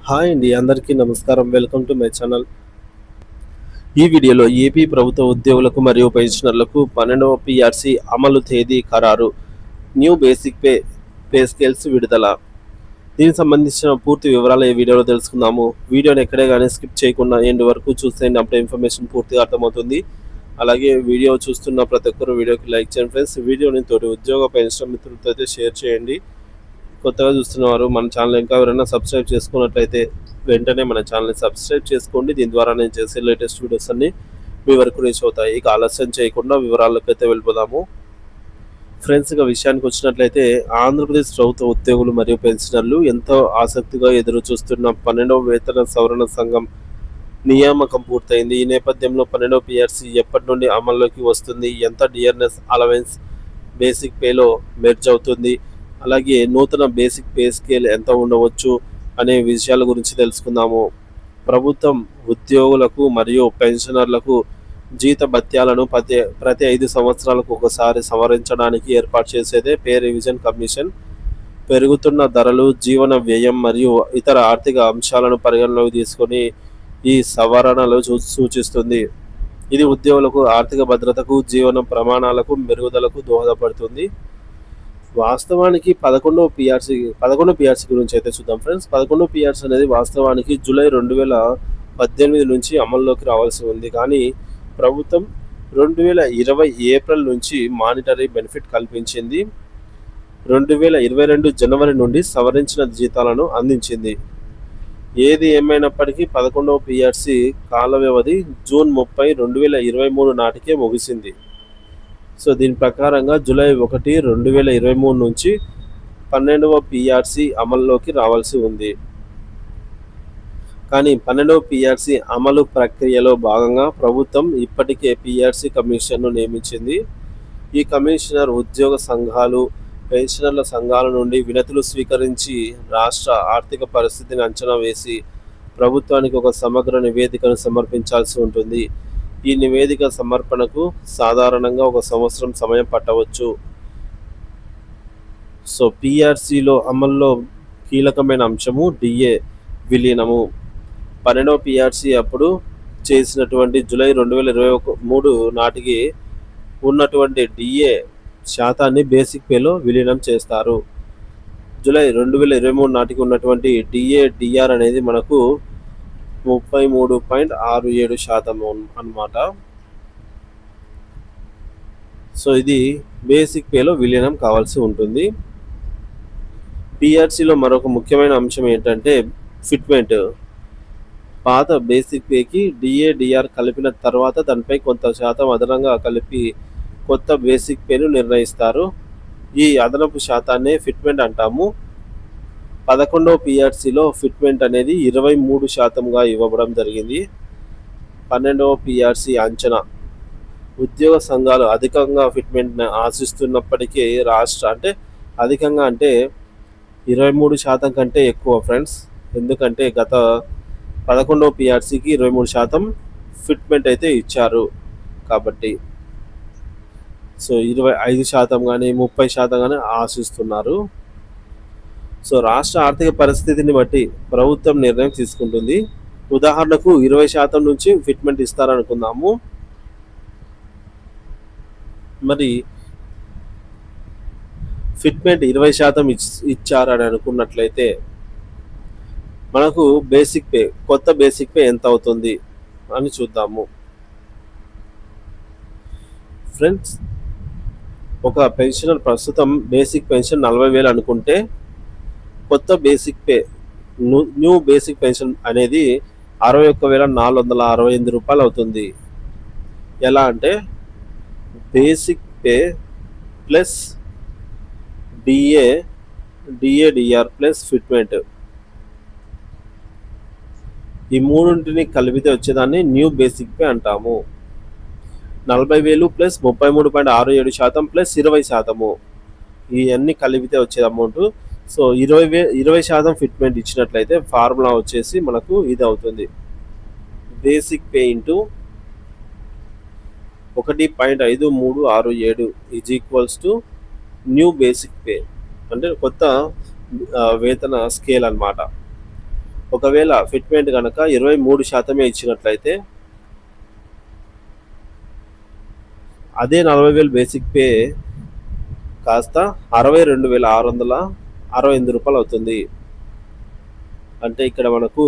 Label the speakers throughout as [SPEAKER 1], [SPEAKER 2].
[SPEAKER 1] Hi అండి, అందరికీ నమస్కారం. Welcome to my channel. ఈ వీడియోలో ఏపీ ప్రభుత్వ ఉద్యోగులకు మరియు పెన్షనర్లకు 12వ పీఆర్సీ అమలు తేదీ ఖరారు, న్యూ బేసిక్ పే స్కేల్స్ విడుదల. దీనికి సంబంధించిన పూర్తి వివరాలు ఈ వీడియోలో తెలుసుకుందాము. వీడియోని ఎక్కడే కానీ స్కిప్ చేయకుండా ఎండ్ వరకు చూస్తే అప్పుడే ఇన్ఫర్మేషన్ పూర్తిగా అర్థమవుతుంది. అలాగే వీడియో చూస్తున్న ప్రతి ఒక్కరు వీడియోకి లైక్ చేయండి ఫ్రెండ్స్. వీడియోని తోటి ఉద్యోగ పెన్షన్ మిత్రులతో అయితే షేర్ చేయండి. కొత్తగా చూస్తున్నవారు మన ఛానల్ ఇంకా ఎవరైనా సబ్స్క్రైబ్ చేసుకున్నట్లయితే వెంటనే మన ఛానల్ని సబ్స్క్రైబ్ చేసుకోండి. దీని ద్వారా నేను చేసే లేటెస్ట్ వీడియోస్ అన్ని మీ వరకు రీచ్ అవుతాయి. ఇక ఆలస్యం చేయకుండా వివరాల్లోకి అయితే వెళ్ళిపోదాము ఫ్రెండ్స్. ఇక విషయానికి వచ్చినట్లయితే ఆంధ్రప్రదేశ్ ప్రభుత్వ ఉద్యోగులు మరియు పెన్షనర్లు ఎంతో ఆసక్తిగా ఎదురు చూస్తున్న 12వ వేతన సవరణ సంఘం నియామకం పూర్తయింది. ఈ నేపథ్యంలో 12వ పీఆర్సీ ఎప్పటి నుండి అమల్లోకి వస్తుంది, ఎంత డిఆర్ఎస్ అలవెన్స్ బేసిక్ పేలో మెర్జ్ అవుతుంది, అలాగే నూతన బేసిక్ పే స్కేల్ ఎంత ఉండవచ్చు అనే విషయాల గురించి తెలుసుకుందాము. ప్రభుత్వం ఉద్యోగులకు మరియు పెన్షనర్లకు జీత భత్యాలను ప్రతి 5 సంవత్సరాలకు ఒకసారి సవరించడానికి ఏర్పాటు చేసేదే పే రివిజన్ కమిషన్. పెరుగుతున్న ధరలు, జీవన వ్యయం మరియు ఇతర ఆర్థిక అంశాలను పరిగణలోకి తీసుకొని ఈ సవరణలు సూచిస్తుంది. ఇది ఉద్యోగులకు ఆర్థిక భద్రతకు, జీవన ప్రమాణాలకు మెరుగుదలకు దోహదపడుతుంది. వాస్తవానికి 11వ పిఆర్సీ గురించి అయితే చూద్దాం ఫ్రెండ్స్. 11వ పిఆర్సీ అనేది వాస్తవానికి జూలై 2018 నుంచి అమల్లోకి రావాల్సి ఉంది. కానీ ప్రభుత్వం 2020 ఏప్రిల్ నుంచి మానిటరీ బెనిఫిట్ కల్పించింది. 2022 జనవరి నుండి సవరించిన జీతాలను అందించింది. ఏది ఏమైనప్పటికీ 11వ పిఆర్సీ కాల వ్యవధి జూన్ 30, 2023 నాటికే ముగిసింది. సో దీని ప్రకారంగా జూలై 1, 2023 నుంచి 12వ పీఆర్సీ అమల్లోకి రావాల్సి ఉంది. కానీ 12వ పీఆర్సీ అమలు ప్రక్రియలో భాగంగా ప్రభుత్వం ఇప్పటికే పీఆర్సీ కమిషన్ను నియమించింది. ఈ కమిషనర్ ఉద్యోగ సంఘాలు, పెన్షనర్ల సంఘాల నుండి వినతులు స్వీకరించి రాష్ట్ర ఆర్థిక పరిస్థితిని అంచనా వేసి ప్రభుత్వానికి ఒక సమగ్ర నివేదికను సమర్పించాల్సి ఉంటుంది. ఈ నివేదిక సమర్పణకు సాధారణంగా 1 సంవత్సరం సమయం పట్టవచ్చు. సో పీఆర్సీలో అమల్లో కీలకమైన అంశము డిఏ విలీనము. 12వ పీఆర్సీ అప్పుడు చేసినటువంటి జూలై 2023 నాటికి ఉన్నటువంటి డిఏ శాతాన్ని బేసిక్ పేలో విలీనం చేస్తారు. జూలై 2023 నాటికి ఉన్నటువంటి డిఆర్ అనేది మనకు 33.67% అన్నమాట. సో ఇది బేసిక్ పేలో విలీనం కావాల్సి ఉంటుంది. పిఆర్సీలో మరొక ముఖ్యమైన అంశం ఏంటంటే ఫిట్మెంట్. పాత బేసిక్ పేకి డిఆర్ కలిపిన తర్వాత దానిపై కొంత శాతం అదనంగా కలిపి కొత్త బేసిక్ పేను నిర్ణయిస్తారు. ఈ అదనపు శాతాన్నే ఫిట్మెంట్ అంటాము. 11వ పీఆర్సీలో ఫిట్మెంట్ అనేది 23%గా ఇవ్వడం జరిగింది. 12వ పీఆర్సీ అంచనా. ఉద్యోగ సంఘాలు అధికంగా ఫిట్మెంట్ని ఆశిస్తున్నప్పటికీ అంటే అధికంగా అంటే 23% కంటే ఎక్కువ ఫ్రెండ్స్. ఎందుకంటే గత 11వ పీఆర్సీకి 23% ఫిట్మెంట్ అయితే ఇచ్చారు కాబట్టి. సో 25% కానీ 30% కానీ ఆశిస్తున్నారు. సో రాష్ట్ర ఆర్థిక పరిస్థితిని బట్టి ప్రభుత్వం నిర్ణయం తీసుకుంటుంది. ఉదాహరణకు 20% నుంచి ఫిట్మెంట్ ఇస్తారనుకుందాము. మరి ఫిట్మెంట్ 20% ఇచ్చారని అనుకున్నట్లయితే మనకు కొత్త బేసిక్ పే ఎంత అవుతుంది అని చూద్దాము ఫ్రెండ్స్. ఒక పెన్షనర్ ప్రస్తుతం బేసిక్ పెన్షన్ 40,000 అనుకుంటే కొత్త basic pay new basic pension అనేది 61,468 రూపాయలు అవుతుంది. ఎలా అంటే basic pay plus DR plus fitment, ఈ మూడింటిని కలిపితే వచ్చేదాన్ని న్యూ బేసిక్ పే అంటాము. 40,000 ప్లస్ 33.67% ప్లస్ 20%, ఇవన్నీ కలిపితే వచ్చే అమౌంట్. సో 20% ఫిట్మెంట్ ఇచ్చినట్లయితే ఫార్ములా వచ్చేసి మనకు ఇది అవుతుంది. Basic pay into 1.5367 is equals to new basic pay, అంటే కొత్త వేతన స్కేల్ అన్నమాట. ఒకవేళ ఫిట్మెంట్ కనుక 23% ఇచ్చినట్లయితే అదే 40,000 బేసిక్ పే కాస్త 62,668 రూపాయలు అవుతుంది. అంటే ఇక్కడ మనకు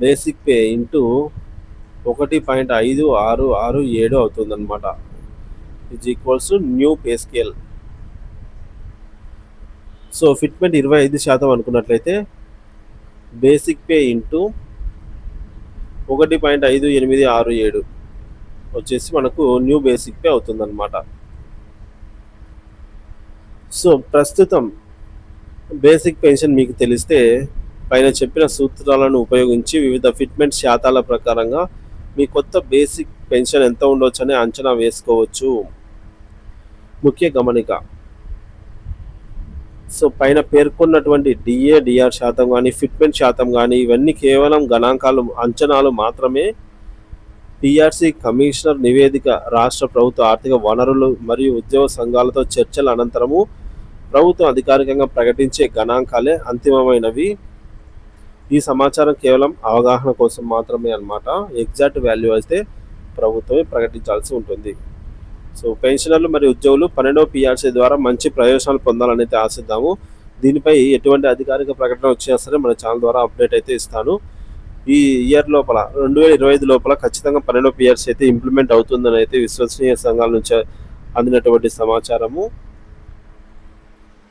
[SPEAKER 1] బేసిక్ పే ఇంటూ 1.5667 అవుతుందన్నమాట. Is equals new pay scale. So fitment 25% అనుకున్నట్లయితే బేసిక్ పే ఇంటూ 1.5867 వచ్చేసి మనకు న్యూ బేసిక్ పే అవుతుందన్నమాట. సో ప్రస్తుతం బేసిక్ పెన్షన్ మీకు తెలిస్తే పైన చెప్పిన సూత్రాలను ఉపయోగించి వివిధ ఫిట్మెంట్ శాతాల ప్రకారంగా మీ కొత్త బేసిక్ పెన్షన్ ఎంత ఉండొచ్చని అంచనా వేసుకోవచ్చు. ముఖ్య గమనిక, సో పైన పేర్కొన్నటువంటి డిఏ డిఆర్ శాతం కానీ ఫిట్మెంట్ శాతం కానీ ఇవన్నీ కేవలం గణాంకాలు, అంచనాలు మాత్రమే. పిఆర్సి కమిషనర్ నివేదిక రాష్ట్ర ప్రభుత్వ ఆర్థిక వనరులు మరియు ఉద్యోగ సంఘాలతో చర్చల అనంతరము ప్రభుత్వం అధికారికంగా ప్రకటించే గణాంకాలే అంతిమమైనవి. ఈ సమాచారం కేవలం అవగాహన కోసం మాత్రమే అన్నమాట. ఎగ్జాక్ట్ వాల్యూ అయితే ప్రభుత్వమే ప్రకటించాల్సి ఉంటుంది. సో పెన్షనర్లు మరియు ఉద్యోగులు 12వ పిఆర్సీ ద్వారా మంచి ప్రయోజనాలు పొందాలని అయితే ఆశిద్దాము. దీనిపై ఎటువంటి అధికారిక ప్రకటన వచ్చినా సరే మన ఛానల్ ద్వారా అప్డేట్ అయితే ఇస్తాను. ఈ ఇయర్ లోపల 2025 లోపల ఖచ్చితంగా 12వ పిఆర్సీ అయితే ఇంప్లిమెంట్ అవుతుందని అయితే విశ్వసనీయ సంఘాల నుంచి అందినటువంటి సమాచారము.